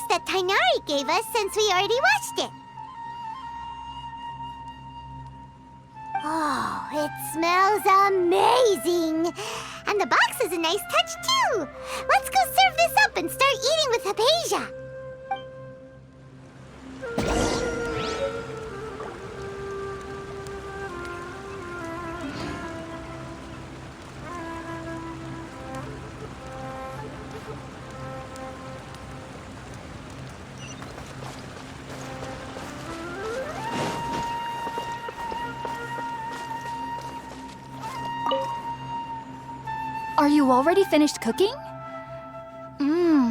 taste that Tainari gave us since we already watched it. Oh, it smells amazing! And the box is a nice touch, too! Let's go serve this up and start eating with Hypatia! Are you already finished cooking?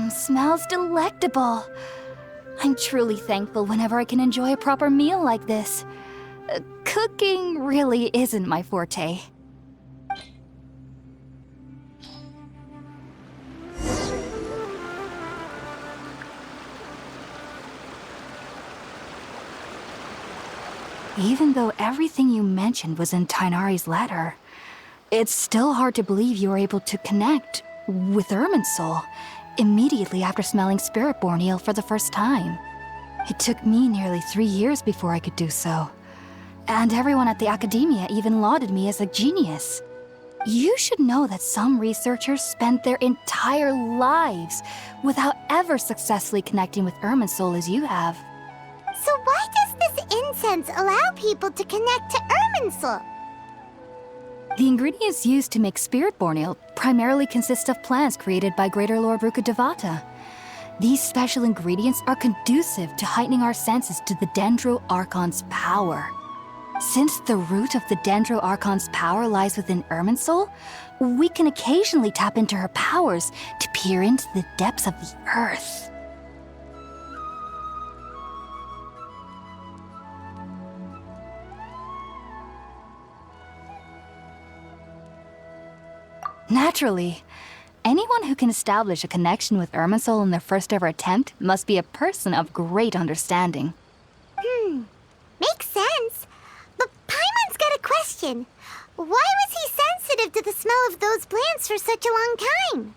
Smells delectable. I'm truly thankful whenever I can enjoy a proper meal like this. Cooking really isn't my forte. Even though everything you mentioned was in Tainari's letter, it's still hard to believe you were able to connect with Irminsul immediately after smelling Spiritborn eel for the first time. It took me nearly 3 years before I could do so. And everyone at the academia even lauded me as a genius. You should know that some researchers spent their entire lives without ever successfully connecting with Irminsul as you have. So why does this incense allow people to connect to Irminsul? The ingredients used to make Spiritborn eel primarily consist of plants created by Greater Lord Rukkhadevata. These special ingredients are conducive to heightening our senses to the Dendro Archon's power. Since the root of the Dendro Archon's power lies within Irminsul, we can occasionally tap into her powers to peer into the depths of the earth. Naturally, anyone who can establish a connection with Irminsul in their first ever attempt must be a person of great understanding. Makes sense. But Paimon's got a question. Why was he sensitive to the smell of those plants for such a long time?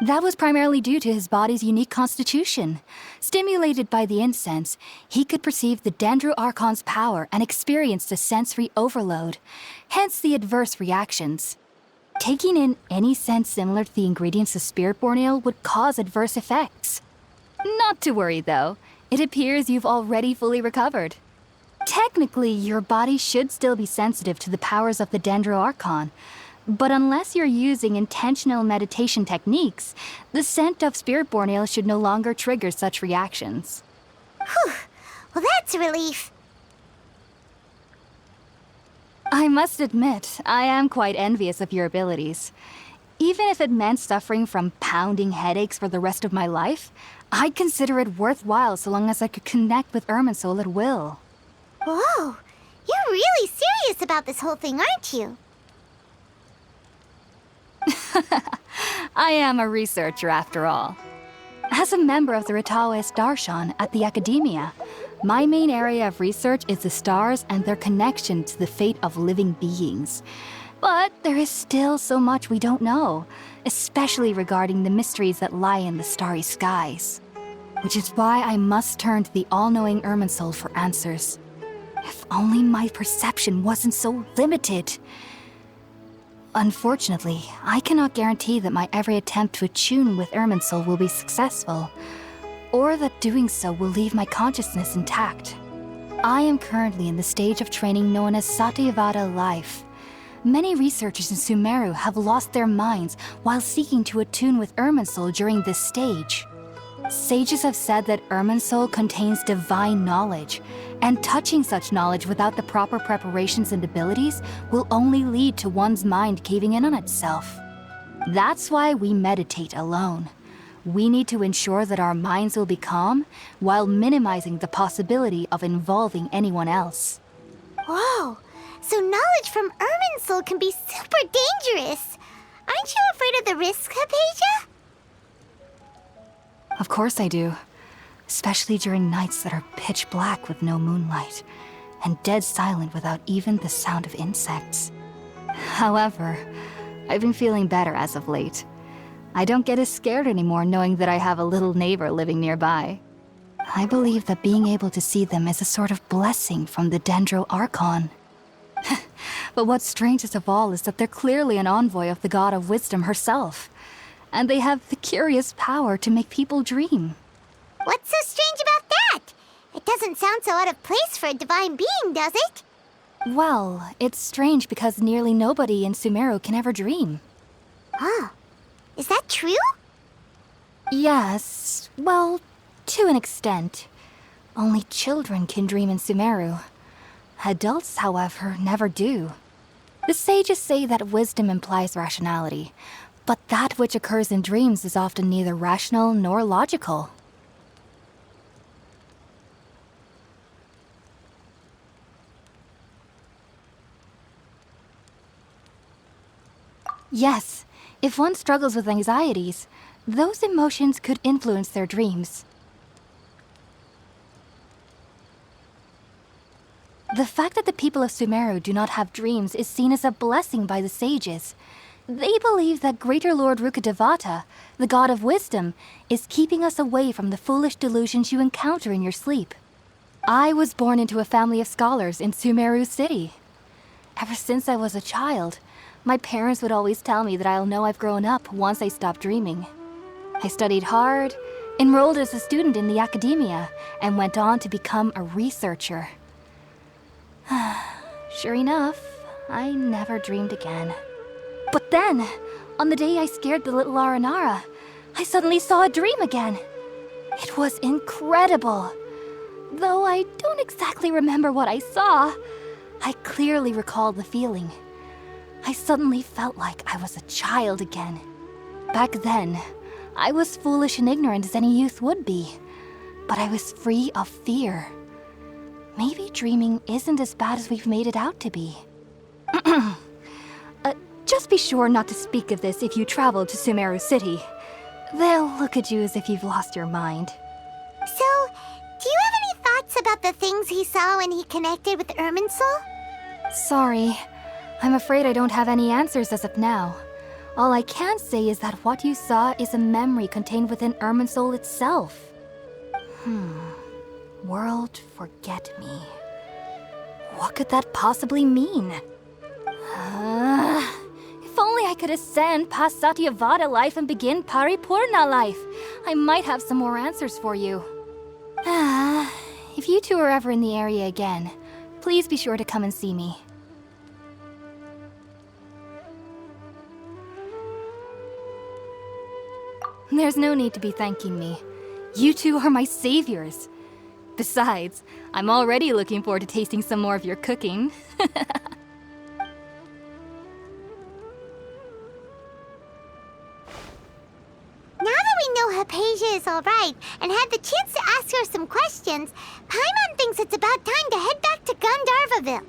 That was primarily due to his body's unique constitution. Stimulated by the incense, he could perceive the Dendro Archon's power and experienced a sensory overload, hence the adverse reactions. Taking in any scent similar to the ingredients of Spiritborn eel would cause adverse effects. Not to worry, though. It appears you've already fully recovered. Technically, your body should still be sensitive to the powers of the Dendro Archon, but unless you're using intentional meditation techniques, the scent of Spiritborn eel should no longer trigger such reactions. Whew. Well, that's a relief. I must admit, I am quite envious of your abilities. Even if it meant suffering from pounding headaches for the rest of my life, I'd consider it worthwhile so long as I could connect with Irminsul at will. Whoa, you're really serious about this whole thing, aren't you? I am a researcher after all. As a member of the Ritaoist Darshan at the Academia, my main area of research is the stars and their connection to the fate of living beings. But there is still so much we don't know, especially regarding the mysteries that lie in the starry skies. Which is why I must turn to the all-knowing Irminsul for answers. If only my perception wasn't so limited. Unfortunately, I cannot guarantee that my every attempt to attune with Irminsul will be successful, or that doing so will leave my consciousness intact. I am currently in the stage of training known as Satyavada life. Many researchers in Sumeru have lost their minds while seeking to attune with Irminsul during this stage. Sages have said that Irminsul contains divine knowledge, and touching such knowledge without the proper preparations and abilities will only lead to one's mind caving in on itself. That's why we meditate alone. We need to ensure that our minds will be calm while minimizing the possibility of involving anyone else. Whoa, so knowledge from Irminsul can be super dangerous. Aren't you afraid of the risks, Hypatia? Of course I do. Especially during nights that are pitch black with no moonlight, and dead silent without even the sound of insects. However, I've been feeling better as of late. I don't get as scared anymore knowing that I have a little neighbor living nearby. I believe that being able to see them is a sort of blessing from the Dendro Archon. But what's strangest of all is that they're clearly an envoy of the God of Wisdom herself. And they have the curious power to make people dream. What's so strange about that? It doesn't sound so out of place for a divine being, does it? Well, it's strange because nearly nobody in Sumeru can ever dream. Oh, is that true? Yes, well, to an extent. Only children can dream in Sumeru. Adults, however, never do. The sages say that wisdom implies rationality, but that which occurs in dreams is often neither rational nor logical. Yes, if one struggles with anxieties, those emotions could influence their dreams. The fact that the people of Sumeru do not have dreams is seen as a blessing by the sages. They believe that Greater Lord Rukkhadevata, the God of Wisdom, is keeping us away from the foolish delusions you encounter in your sleep. I was born into a family of scholars in Sumeru City. Ever since I was a child, my parents would always tell me that I'll know I've grown up once I stop dreaming. I studied hard, enrolled as a student in the academia, and went on to become a researcher. Sure enough, I never dreamed again. But then, on the day I scared the little Aranara, I suddenly saw a dream again. It was incredible. Though I don't exactly remember what I saw, I clearly recall the feeling. I suddenly felt like I was a child again. Back then, I was foolish and ignorant as any youth would be, but I was free of fear. Maybe dreaming isn't as bad as we've made it out to be. Just be sure not to speak of this if you travel to Sumeru City. They'll look at you as if you've lost your mind. So, do you have any thoughts about the things he saw when he connected with Irminsul? Sorry. I'm afraid I don't have any answers as of now. All I can say is that what you saw is a memory contained within Irminsul itself. World forget me. What could that possibly mean? If only I could ascend past Satyavada life and begin Paripurna life, I might have some more answers for you. If you two are ever in the area again, please be sure to come and see me. There's no need to be thanking me. You two are my saviors. Besides, I'm already looking forward to tasting some more of your cooking. Now that we know Hypatia is alright and had the chance to ask her some questions, Paimon thinks it's about time to head back to Gandharvaville.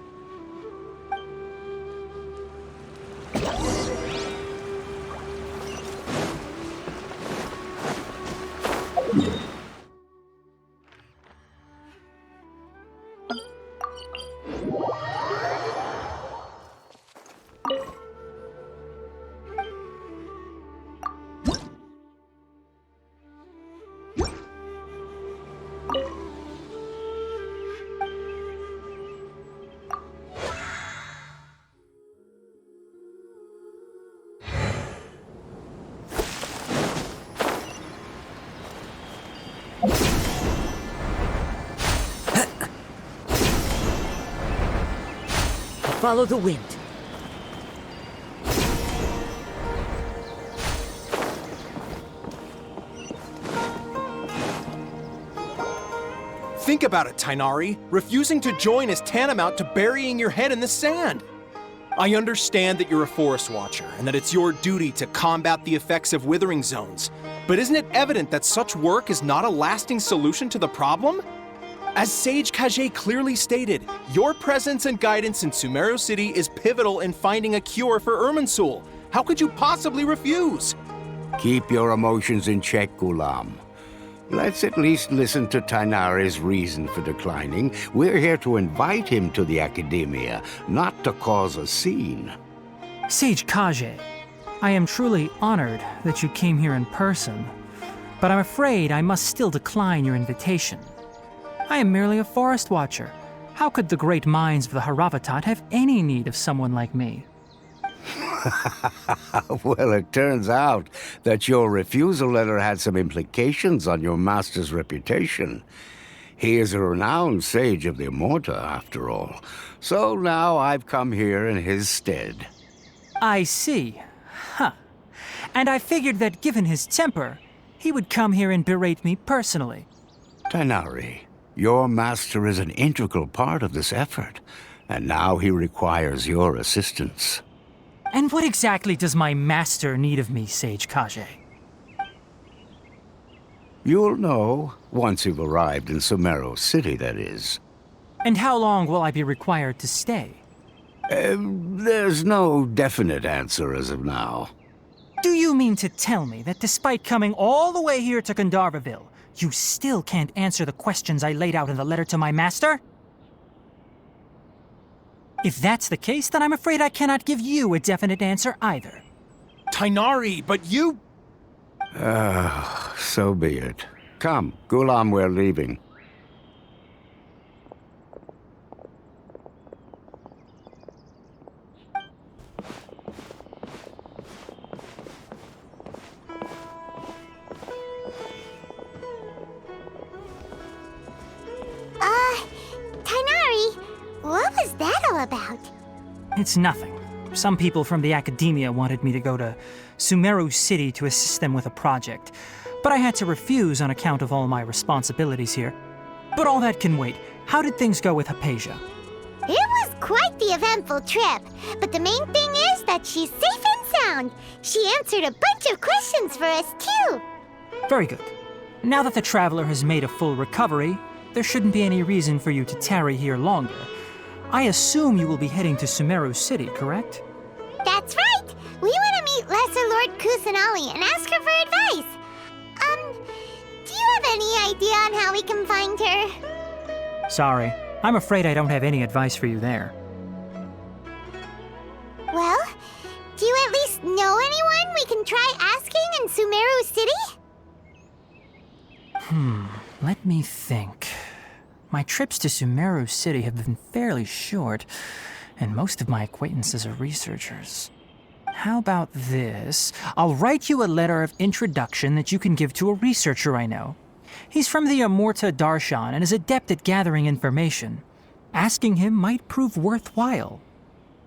Follow the wind. Think about it, Tainari. Refusing to join is tantamount to burying your head in the sand. I understand that you're a forest watcher and that it's your duty to combat the effects of withering zones. But isn't it evident that such work is not a lasting solution to the problem? As Sage Kage clearly stated, your presence and guidance in Sumeru City is pivotal in finding a cure for Irminsul. How could you possibly refuse? Keep your emotions in check, Ghulam. Let's at least listen to Tainari's reason for declining. We're here to invite him to the Academia, not to cause a scene. Sage Kage, I am truly honored that you came here in person. but I'm afraid I must still decline your invitation. I am merely a forest watcher. How could the great minds of the Haravatat have any need of someone like me? Well, it turns out that your refusal letter had some implications on your master's reputation. He is a renowned sage of the Immorta, after all. So now I've come here in his stead. I see. Huh. And I figured that given his temper, he would come here and berate me personally. Tainari, your master is an integral part of this effort, and now he requires your assistance. And what exactly does my master need of me, Sage Kage? You'll know, once you've arrived in Sumeru City, that is. And how long will I be required to stay? There's no definite answer as of now. Do you mean to tell me that despite coming all the way here to Gandharvaville, you still can't answer the questions I laid out in the letter to my master? If that's the case, then I'm afraid I cannot give you a definite answer either. Tainari, but you... So be it. Come, Gulam, we're leaving. Tainari, what was that all about? It's nothing. Some people from the academia wanted me to go to Sumeru City to assist them with a project, but I had to refuse on account of all my responsibilities here. But all that can wait. How did things go with Hypatia? It was quite the eventful trip, but the main thing is that she's safe and sound. She answered a bunch of questions for us, too. Very good. Now that the traveler has made a full recovery, there shouldn't be any reason for you to tarry here longer. I assume you will be heading to Sumeru City, correct? That's right. We want to meet Lesser Lord Kusanali and ask her for advice. Do you have any idea on how we can find her? Sorry, I'm afraid I don't have any advice for you there. Well, do you at least know anyone we can try asking in Sumeru City? Let me think. My trips to Sumeru City have been fairly short, and most of my acquaintances are researchers. How about this? I'll write you a letter of introduction that you can give to a researcher I know. He's from the Immorta Darshan and is adept at gathering information. Asking him might prove worthwhile.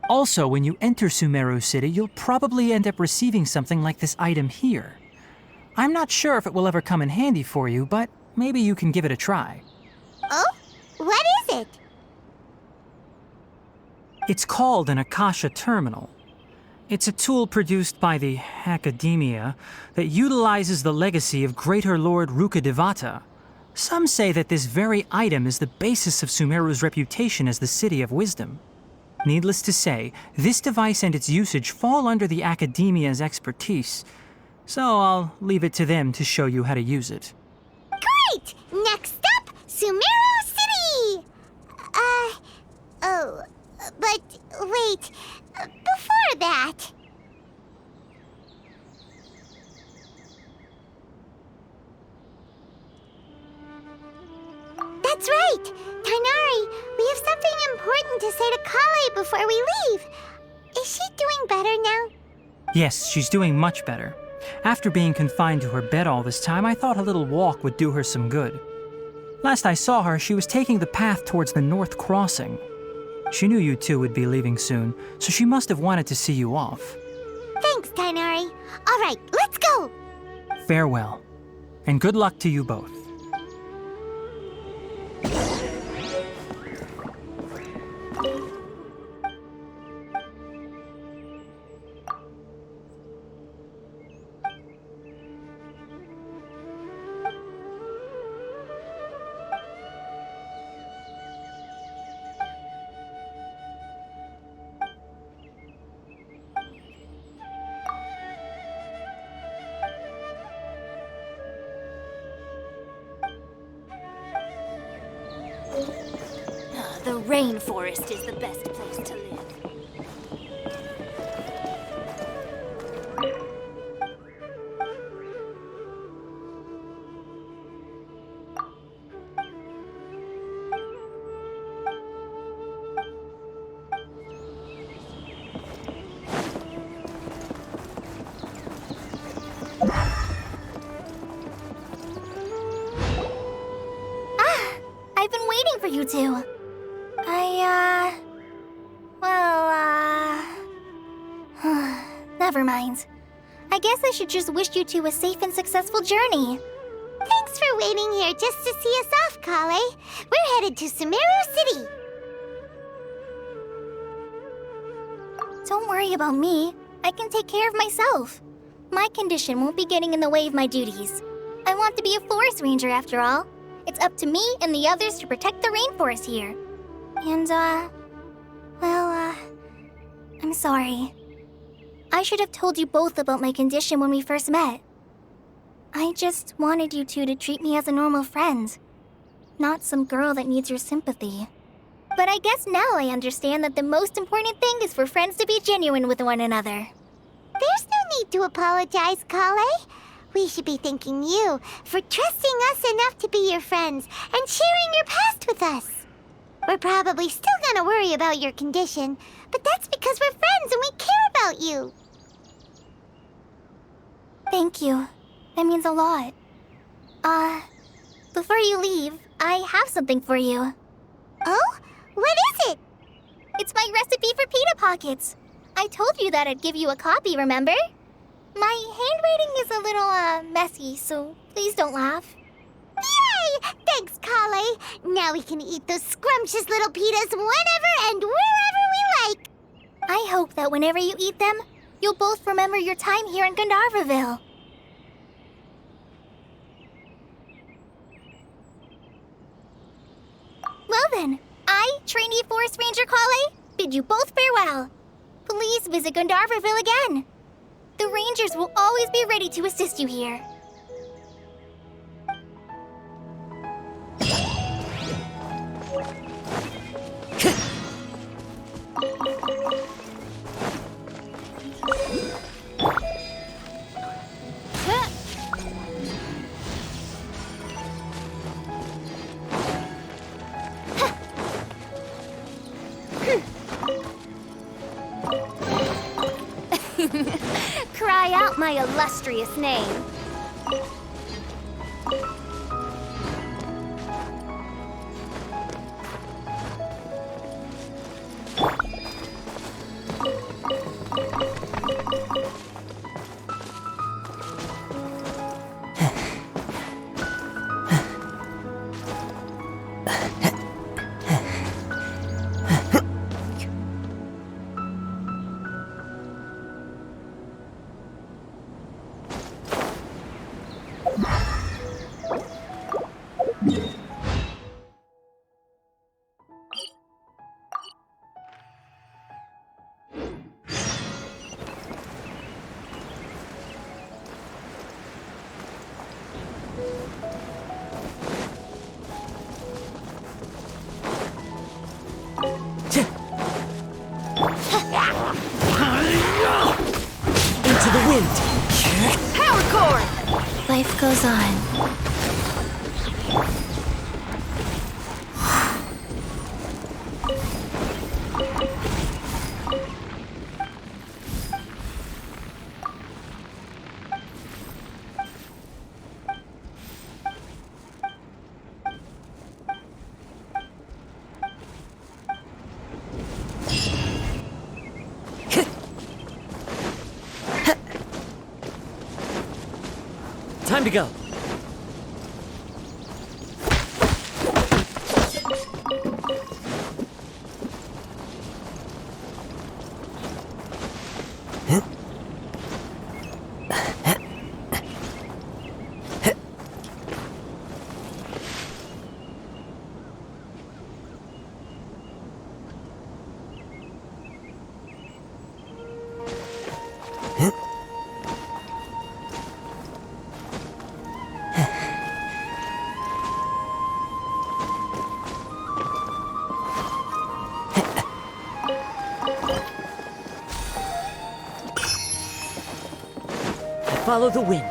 Also, when you enter Sumeru City, you'll probably end up receiving something like this item here. I'm not sure if it will ever come in handy for you, but maybe you can give it a try. Oh? What is it? It's called an Akasha Terminal. It's a tool produced by the Academia that utilizes the legacy of Greater Lord Rukkhadevata. Some say that this very item is the basis of Sumeru's reputation as the City of Wisdom. Needless to say, this device and its usage fall under the Academia's expertise, so I'll leave it to them to show you how to use it. Great! Next up, Sumeru City! But wait, before that... That's right! Tainari, we have something important to say to Kale before we leave. Is she doing better now? Yes, she's doing much better. After being confined to her bed all this time, I thought a little walk would do her some good. Last I saw her, she was taking the path towards the North Crossing. She knew you two would be leaving soon, so she must have wanted to see you off. Thanks, Tainari. All right, let's go! Farewell, and good luck to you both. The rainforest is the best place to live. for you two. Never mind. I guess I should just wish you two a safe and successful journey. Thanks for waiting here just to see us off, Kale. We're headed to Sumeru City. Don't worry about me. I can take care of myself. My condition won't be getting in the way of my duties. I want to be a forest ranger after all. It's up to me and the others to protect the rainforest here. And, I'm sorry. I should have told you both about my condition when we first met. I just wanted you two to treat me as a normal friend, not some girl that needs your sympathy. But I guess now I understand that the most important thing is for friends to be genuine with one another. There's no need to apologize, Kale. We should be thanking you for trusting us enough to be your friends and sharing your past with us. We're probably still gonna worry about your condition, but that's because we're friends and we care about you. Thank you. That means a lot. Before you leave, I have something for you. Oh? What is it? It's my recipe for pita pockets. I told you that I'd give you a copy, remember? My handwriting is a little, messy, so please don't laugh. Yay! Thanks, Kale. Now we can eat those scrumptious little pitas whenever and wherever we like. I hope that whenever you eat them, you'll both remember your time here in Gandharvaville. Well then, I, trainee Forest Ranger Kale, bid you both farewell. Please visit Gandharvaville again. The Rangers will always be ready to assist you here. Cry out my illustrious name. Into the wind. Power cord! Life goes on. Time to go. Follow the wind.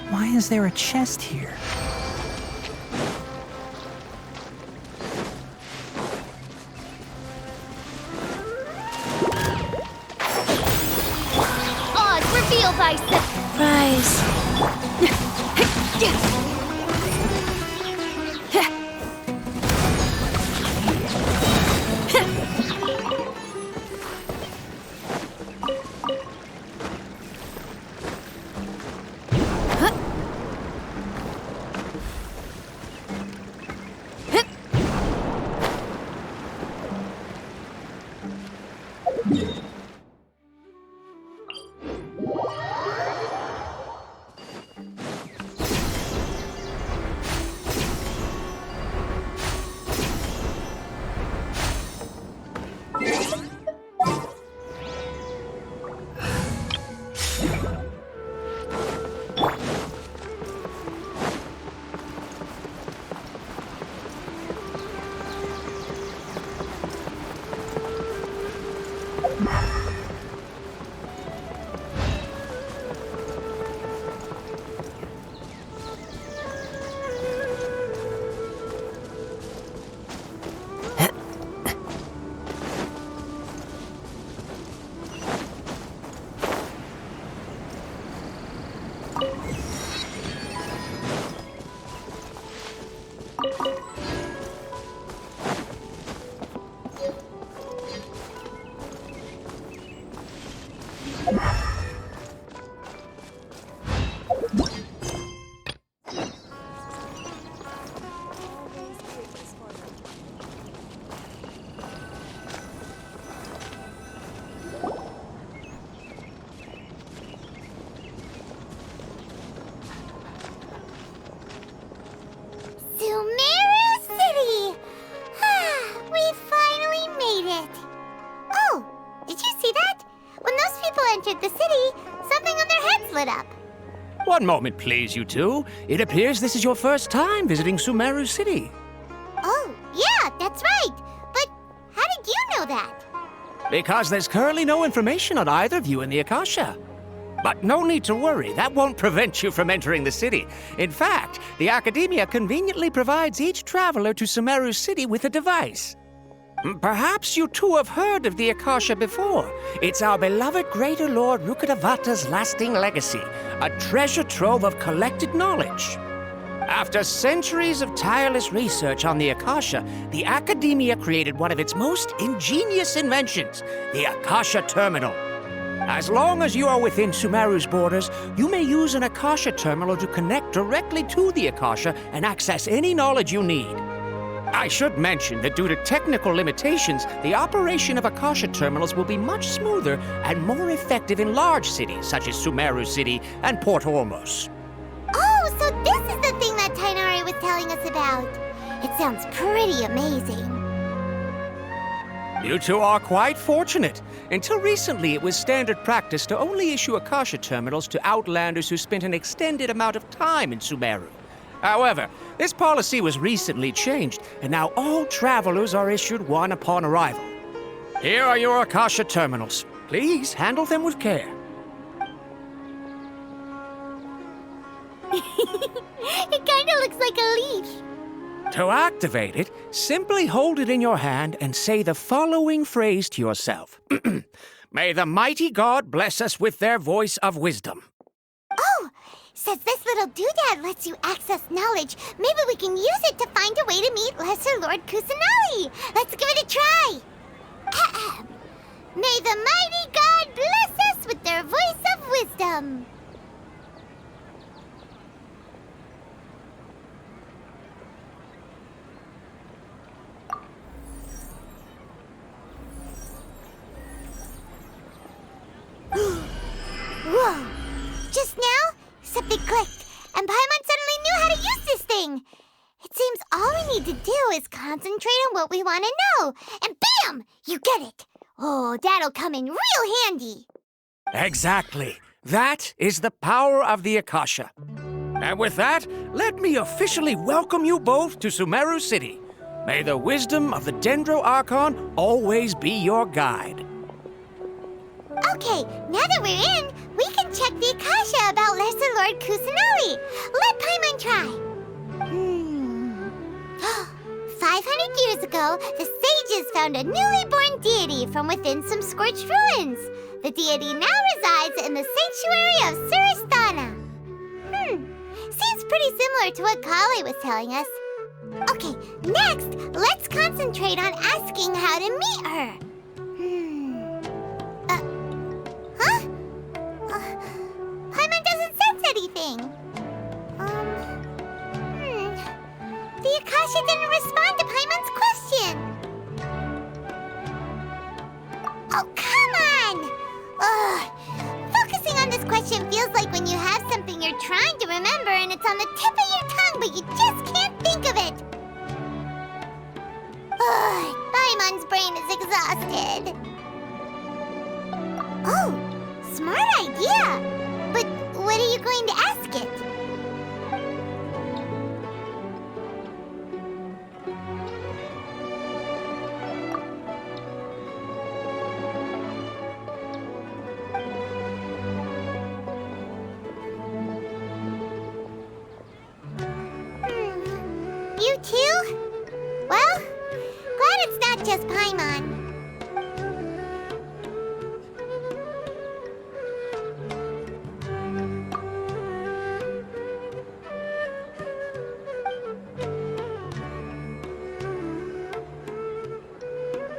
Why is there a chest here? Odds revealed by surprise. Sumeru City! We finally made it! Oh, did you see that? When those people entered the city, something on their heads lit up. One moment, please, you two. It appears this is your first time visiting Sumeru City. Oh, yeah, that's right. But how did you know that? Because there's currently no information on either of you in the Akasha. But no need to worry, that won't prevent you from entering the city. In fact, the Academia conveniently provides each traveler to Sumeru City with a device. Perhaps you two have heard of the Akasha before. It's our beloved Greater Lord Rukkhadevata's lasting legacy, a treasure trove of collected knowledge. After centuries of tireless research on the Akasha, the Academia created one of its most ingenious inventions, the Akasha Terminal. As long as you are within Sumeru's borders, you may use an Akasha terminal to connect directly to the Akasha and access any knowledge you need. I should mention that due to technical limitations, the operation of Akasha terminals will be much smoother and more effective in large cities such as Sumeru City and Port Ormos. Oh, so this is the thing that Tainari was telling us about. It sounds pretty amazing. You two are quite fortunate. Until recently, it was standard practice to only issue Akasha terminals to outlanders who spent an extended amount of time in Sumeru. However, this policy was recently changed, and now all travelers are issued one upon arrival. Here are your Akasha terminals. Please handle them with care. It kinda looks like a leash. To activate it, simply hold it in your hand and say the following phrase to yourself. May the mighty God bless us with their voice of wisdom. Oh, since this little doodad lets you access knowledge, maybe we can use it to find a way to meet Lesser Lord Kusanali. Let's give it a try. Ahem. May the mighty God bless us with their voice of wisdom. something clicked, and Paimon suddenly knew how to use this thing. It seems all we need to do is concentrate on what we want to know, and bam! You get it. Oh, that'll come in real handy. Exactly. That is the power of the Akasha. And with that, let me officially welcome you both to Sumeru City. May the wisdom of the Dendro Archon always be your guide. Okay, now that we're in, we can check the Akasha about Lesser Lord Kusanali. Let Paimon try. 500 years ago, the sages found a newly born deity from within some scorched ruins. The deity now resides in the sanctuary of Suristana. Seems pretty similar to what Kale was telling us. Okay, next, let's concentrate on asking how to meet her. Paimon doesn't sense anything. The Akasha didn't respond to Paimon's question. Oh, come on! Ugh. Focusing on this question feels like when you have something you're trying to remember and it's on the tip of your tongue, but you just can't think of it. Ugh, Paimon's brain is exhausted. Oh, smart idea! But what are you going to ask it? You too? Well, glad it's not just Paimon.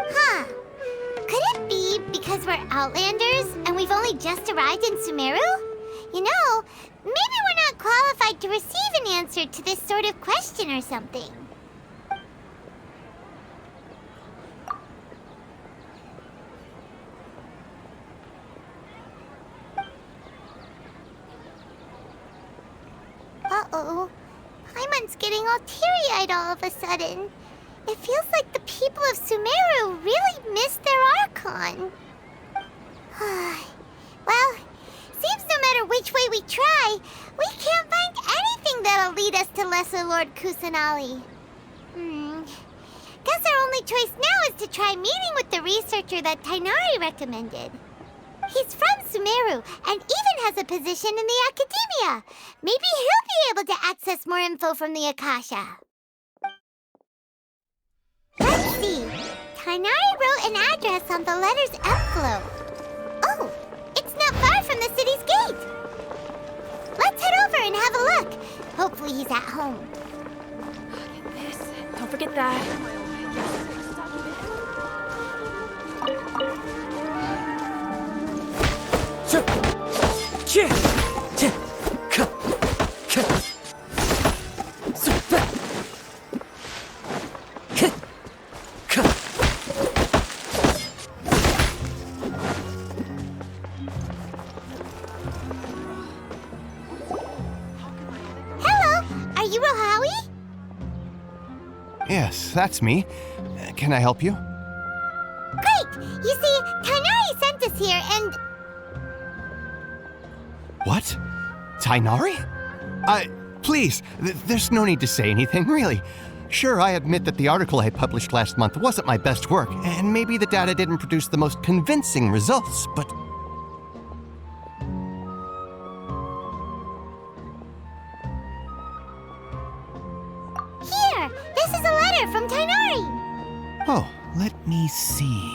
Huh. Could it be because we're Outlanders and we've only just arrived in Sumeru? You know, maybe we're not qualified to receive an answer to this sort of question or something. Uh-oh. Paimon's getting all teary-eyed all of a sudden. It feels like the people of Sumeru really missed their Archon. Well, seems no matter which way we try, we can't find anything that'll lead us to Lesser Lord Kusanali. Guess our only choice now is to try meeting with the researcher that Tainari recommended. He's from Sumeru and even has a position in the Academia. Maybe he'll be able to access more info from the Akasha. Let's see. Tainari wrote an address on the letter's envelope. Oh, it's not far from the city's gate. Let's head over and have a look. Hopefully he's at home. This. Don't forget that. Hello, are you Rohawi? Yes, that's me. Can I help you? Great! You see, Tainari sent us here and... What? Tainari? Please, there's no need to say anything, really. Sure, I admit that the article I published last month wasn't my best work, and maybe the data didn't produce the most convincing results, but... Here! This is a letter from Tainari! Oh, let me see...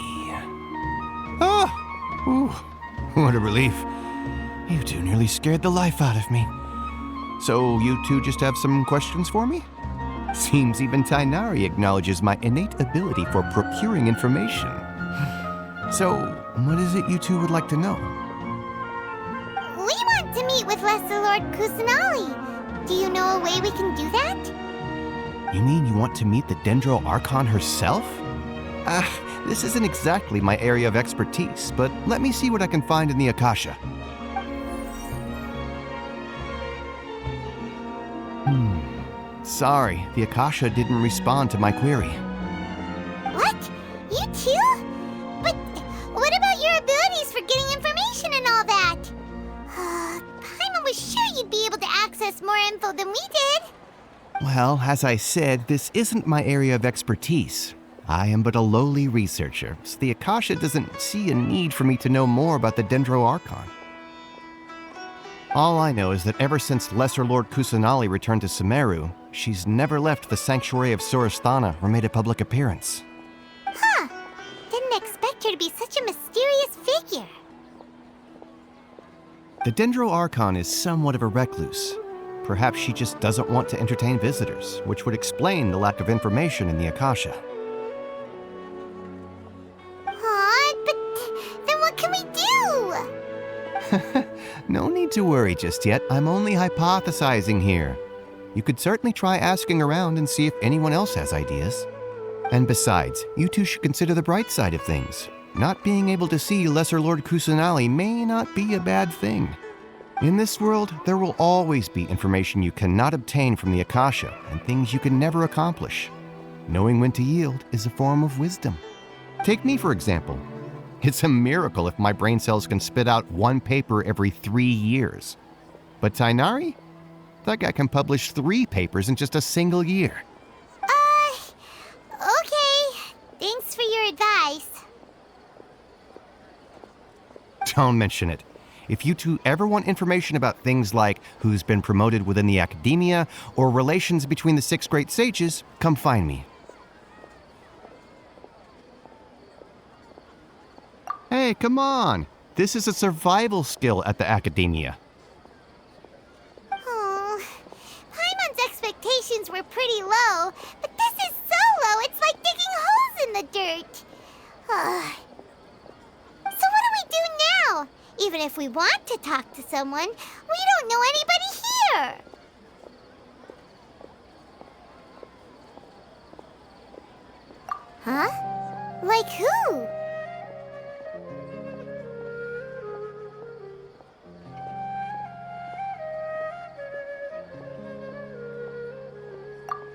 Oh! Ooh, what a relief. You two nearly scared the life out of me. So you two just have some questions for me? Seems even Tainari acknowledges my innate ability for procuring information. So, what is it you two would like to know? We want to meet with Lesser Lord Kusanali. Do you know a way we can do that? You mean you want to meet the Dendro Archon herself? This isn't exactly my area of expertise, but let me see what I can find in the Akasha. Sorry, the Akasha didn't respond to my query. What? You too? But what about your abilities for getting information and all that? Paimon was sure you'd be able to access more info than we did. Well, as I said, this isn't my area of expertise. I am but a lowly researcher, so the Akasha doesn't see a need for me to know more about the Dendro Archon. All I know is that ever since Lesser Lord Kusanali returned to Sumeru, she's never left the Sanctuary of Sorasthana or made a public appearance. Huh. Didn't expect her to be such a mysterious figure. The Dendro Archon is somewhat of a recluse. Perhaps she just doesn't want to entertain visitors, which would explain the lack of information in the Akasha. But then what can we do? No need to worry just yet. I'm only hypothesizing here. You could certainly try asking around and see if anyone else has ideas. And besides, you two should consider the bright side of things. Not being able to see Lesser Lord Kusanali may not be a bad thing. In this world, there will always be information you cannot obtain from the Akasha and things you can never accomplish. Knowing when to yield is a form of wisdom. Take me, for example. It's a miracle if my brain cells can spit out one paper every 3 years. But Tainari? That guy can publish 3 papers in just a single year. Okay. Thanks for your advice. Don't mention it. If you two ever want information about things like who's been promoted within the academia or relations between the 6 great sages, come find me. Hey, come on! This is a survival skill at the academia. Paimon's expectations were pretty low, but this is so low, it's like digging holes in the dirt. So what do we do now? Even if we want to talk to someone, we don't know anybody here. Huh? Like who?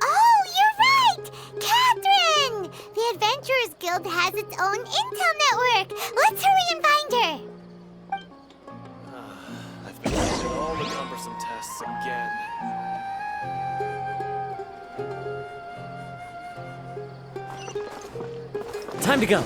Oh, you're right! Catherine! The Adventurers Guild has its own intel network. Let's hurry and find her. I've been doing all the cumbersome tests again. Time to go.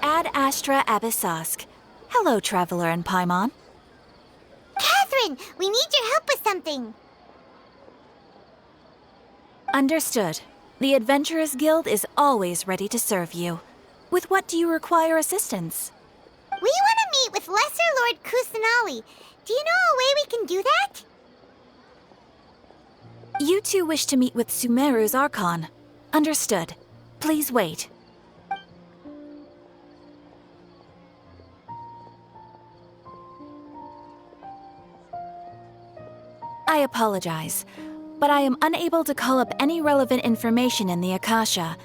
Ad Astra Abyssosk. Hello, Traveler and Paimon. Catherine, we need your help with something. Understood. The Adventurers Guild is always ready to serve you. With what do you require assistance? We want to meet with Lesser Lord Kusanali. Do you know a way we can do that? You two wish to meet with Sumeru's Archon. Understood. Please wait. I apologize, but I am unable to call up any relevant information in the Akasha.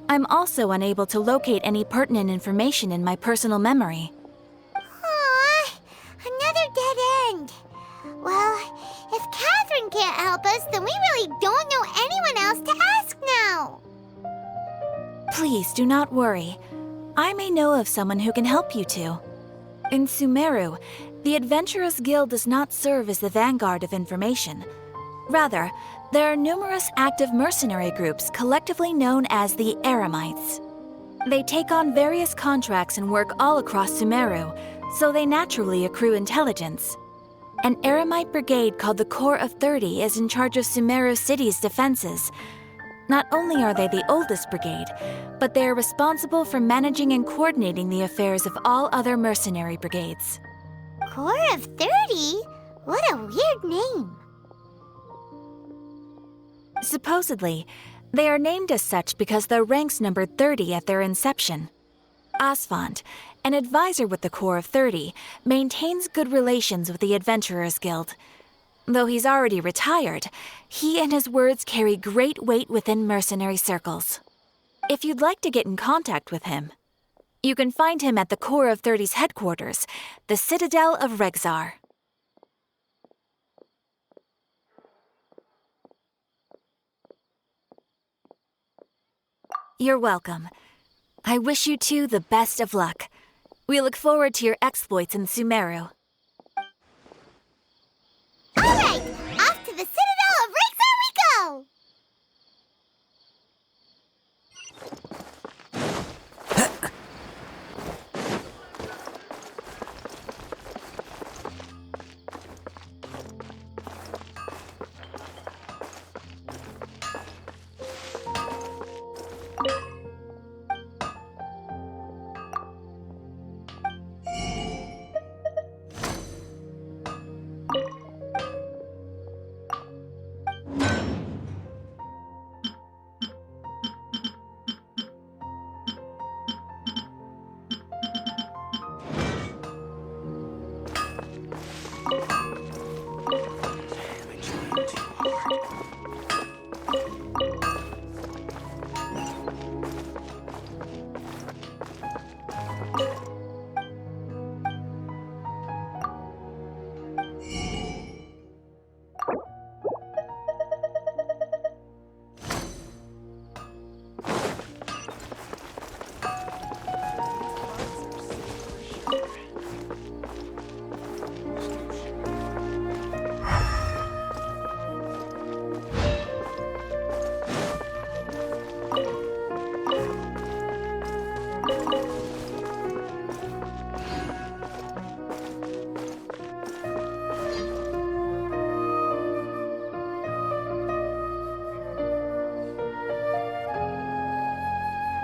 I'm also unable to locate any pertinent information in my personal memory. Aww, another dead end. Well, help us, then we really don't know anyone else to ask now. Please do not worry. I may know of someone who can help you two. In Sumeru, the Adventurers Guild does not serve as the vanguard of information. Rather, there are numerous active mercenary groups collectively known as the Eremites. They take on various contracts and work all across Sumeru, so they naturally accrue intelligence. An Eremite brigade called the Corps of 30 is in charge of Sumeru City's defenses. Not only are they the oldest brigade, but they are responsible for managing and coordinating the affairs of all other mercenary brigades. Corps of 30? What a weird name. Supposedly, they are named as such because their ranks numbered 30 at their inception. Asfand, an advisor with the Corps of 30, maintains good relations with the Adventurers Guild. Though he's already retired, he and his words carry great weight within mercenary circles. If you'd like to get in contact with him, you can find him at the Corps of 30's headquarters, the Citadel of Regzar. You're welcome. I wish you two the best of luck. We look forward to your exploits in Sumeru. All right, off to the Citadel of Regzar we go!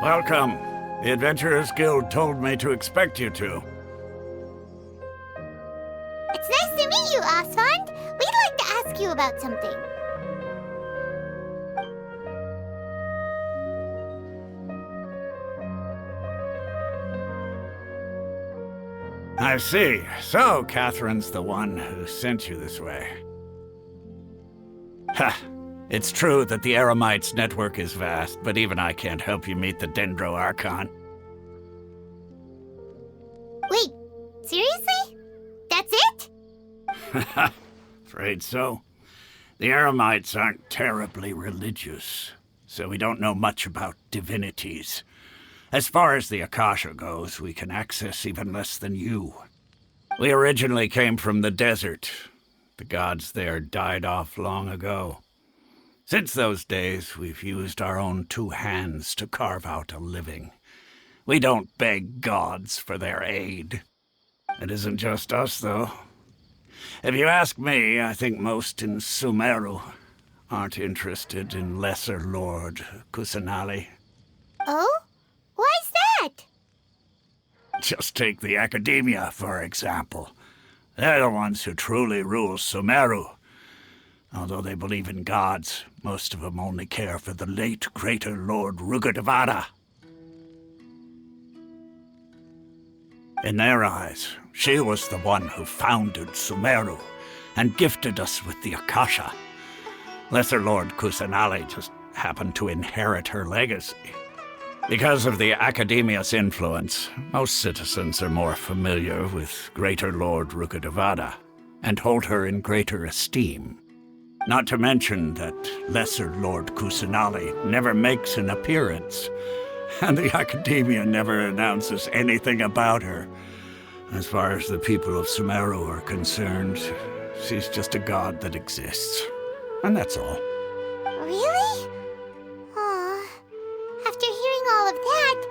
Welcome. The Adventurers Guild told me to expect you two. It's nice to meet you, Asfand. We'd like to ask you about something. I see. So, Catherine's the one who sent you this way. Ha! It's true that the Eremites' network is vast, but even I can't help you meet the Dendro Archon. Wait, seriously? That's it? Afraid so. The Eremites aren't terribly religious, so we don't know much about divinities. As far as the Akasha goes, we can access even less than you. We originally came from the desert. The gods there died off long ago. Since those days, we've used our own two hands to carve out a living. We don't beg gods for their aid. It isn't just us, though. If you ask me, I think most in Sumeru aren't interested in Lesser Lord Kusanali. Oh? Why's that? Just take the Academia, for example. They're the ones who truly rule Sumeru. Although they believe in gods, most of them only care for the late Greater Lord Rugurdevada. In their eyes, she was the one who founded Sumeru and gifted us with the Akasha. Lesser Lord Kusanali just happened to inherit her legacy. Because of the Academia's influence, most citizens are more familiar with Greater Lord Rugurdevada and hold her in greater esteem. Not to mention that Lesser Lord Kusanali never makes an appearance, and the Academia never announces anything about her. As far as the people of Sumeru are concerned, she's just a god that exists. And that's all. Really? Aw. After hearing all of that,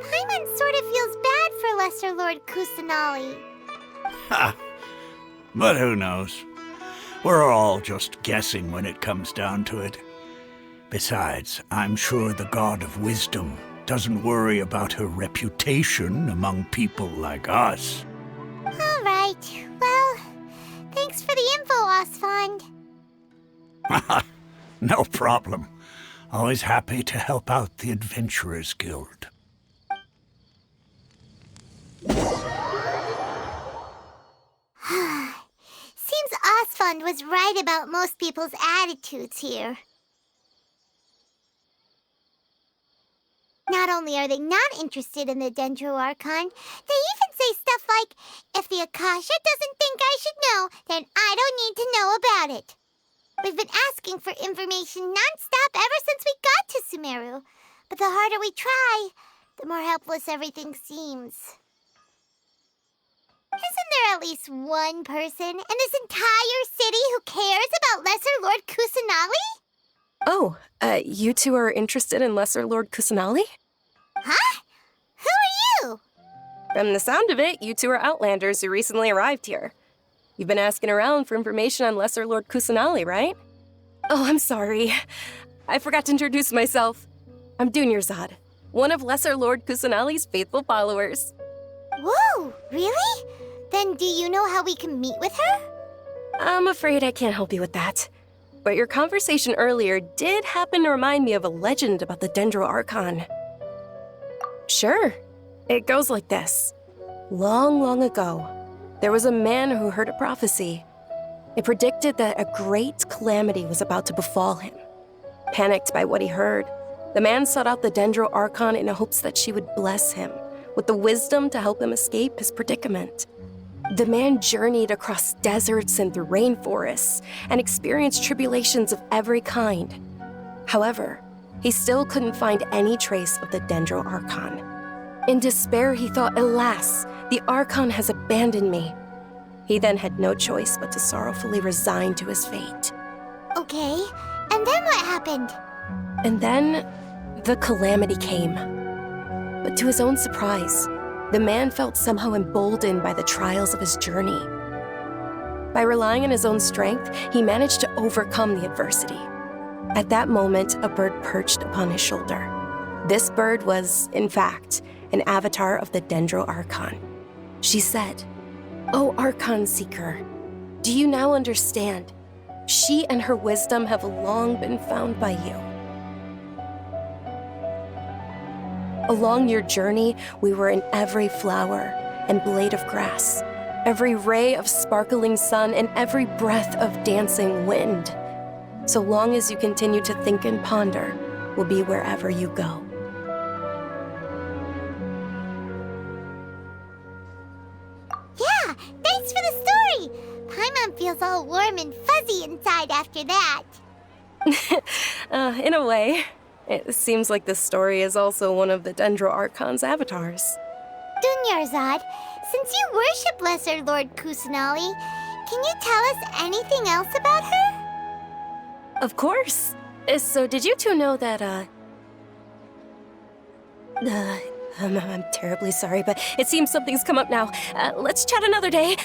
Paimon sort of feels bad for Lesser Lord Kusanali. Ha! But who knows? We're all just guessing when it comes down to it. Besides, I'm sure the God of Wisdom doesn't worry about her reputation among people like us. All right. Well, thanks for the info, Osfond. No problem. Always happy to help out the Adventurers Guild. Seems Osfond was right about most people's attitudes here. Not only are they not interested in the Dendro Archon, they even say stuff like, if the Akasha doesn't think I should know, then I don't need to know about it. We've been asking for information non-stop ever since we got to Sumeru, but the harder we try, the more helpless everything seems. Isn't there at least one person in this entire city who cares about Lesser Lord Kusanali? Oh, you two are interested in Lesser Lord Kusanali? Huh? Who are you? From the sound of it, you two are Outlanders who recently arrived here. You've been asking around for information on Lesser Lord Kusanali, right? Oh, I'm sorry. I forgot to introduce myself. I'm Doomdriver, one of Lesser Lord Kusanali's faithful followers. Whoa, really? Then do you know how we can meet with her? I'm afraid I can't help you with that. But your conversation earlier did happen to remind me of a legend about the Dendro Archon. Sure. It goes like this. Long, long ago, there was a man who heard a prophecy. It predicted that a great calamity was about to befall him. Panicked by what he heard, the man sought out the Dendro Archon in hopes that she would bless him with the wisdom to help him escape his predicament. The man journeyed across deserts and through rainforests and experienced tribulations of every kind. However, he still couldn't find any trace of the Dendro Archon. In despair, he thought, alas, the Archon has abandoned me. He then had no choice but to sorrowfully resign to his fate. Okay, and then what happened? And then, the calamity came. But to his own surprise, the man felt somehow emboldened by the trials of his journey. By relying on his own strength, he managed to overcome the adversity. At that moment, a bird perched upon his shoulder. This bird was, in fact, an avatar of the Dendro Archon. She said, "O Archon Seeker, do you now understand? She and her wisdom have long been found by you. Along your journey, we were in every flower and blade of grass, every ray of sparkling sun, and every breath of dancing wind. So long as you continue to think and ponder, we'll be wherever you go." Yeah, thanks for the story! Paimon feels all warm and fuzzy inside after that. In a way. It seems like this story is also one of the Dendro Archon's avatars. Dunyarzad, since you worship Lesser Lord Kusanali, can you tell us anything else about her? Of course. So did you two know that, I'm terribly sorry, but it seems something's come up now. Let's chat another day.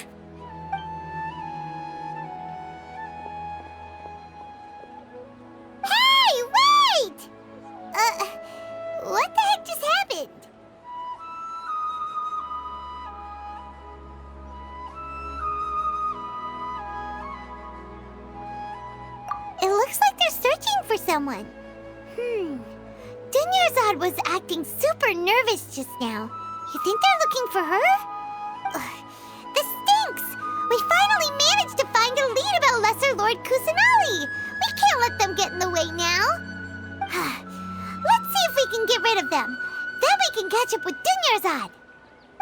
Hey, wait! What the heck just happened? It looks like they're searching for someone. Dunyarzad was acting super nervous just now. You think they're looking for her? Ugh, this stinks! We finally managed to find a lead about Lesser Lord Kusanali! We can't let them get in the way now! Let's see if we can get rid of them. Then we can catch up with Dunyarzad.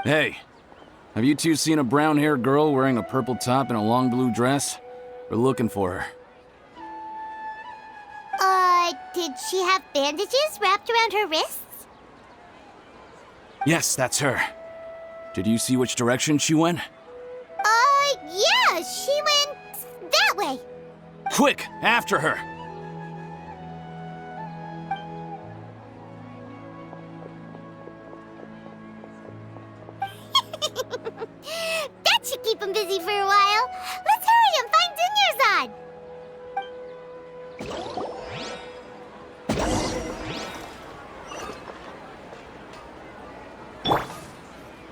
Hey, have you two seen a brown-haired girl wearing a purple top and a long blue dress? We're looking for her. Did she have bandages wrapped around her wrists? Yes, that's her. Did you see which direction she went? Yeah, she went that way. Quick, after her! That should keep him busy for a while. Let's hurry and find Dunyarzad.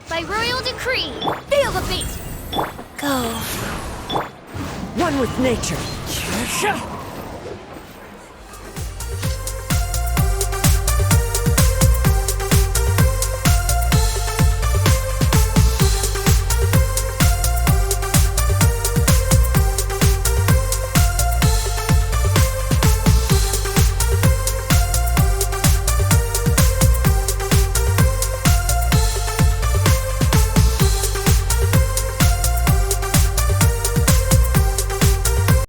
By royal decree, feel the beat! Go. One with nature.